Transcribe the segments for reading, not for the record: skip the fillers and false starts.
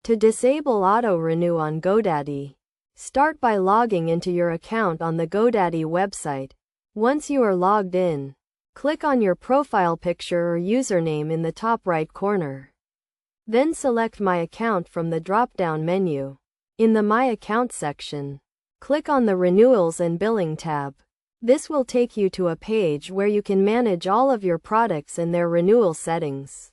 To disable auto-renew on GoDaddy, start by logging into your account on the GoDaddy website. Once you are logged in, click on your profile picture or username in the top right corner. Then select My Account from the drop-down menu. In the My Account section, click on the Renewals and Billing tab. This will take you to a page where you can manage all of your products and their renewal settings.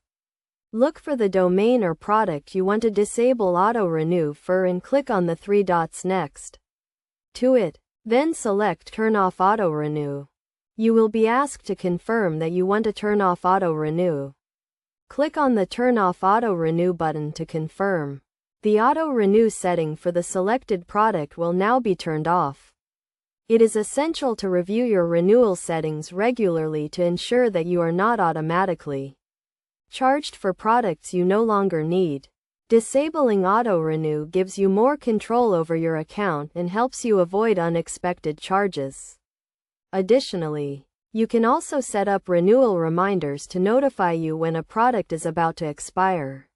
Look for the domain or product you want to disable auto-renew for and click on the three dots next to it. Then select Turn Off Auto-Renew. You will be asked to confirm that you want to turn off auto-renew. Click on the Turn Off Auto-Renew button to confirm. The auto-renew setting for the selected product will now be turned off. It is essential to review your renewal settings regularly to ensure that you are not automatically charged for products you no longer need. Disabling auto-renew gives you more control over your account and helps you avoid unexpected charges. Additionally, you can also set up renewal reminders to notify you when a product is about to expire,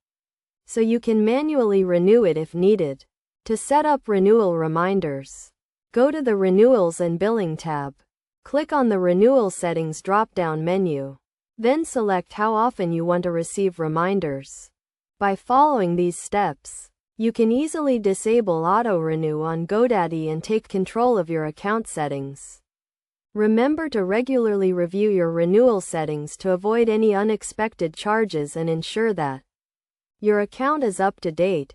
so you can manually renew it if needed. To set up renewal reminders, go to the Renewals and Billing tab. Click on the Renewal Settings drop-down menu. Then select how often you want to receive reminders. By following these steps, you can easily disable auto-renew on GoDaddy and take control of your account settings. Remember to regularly review your renewal settings to avoid any unexpected charges and ensure that your account is up to date.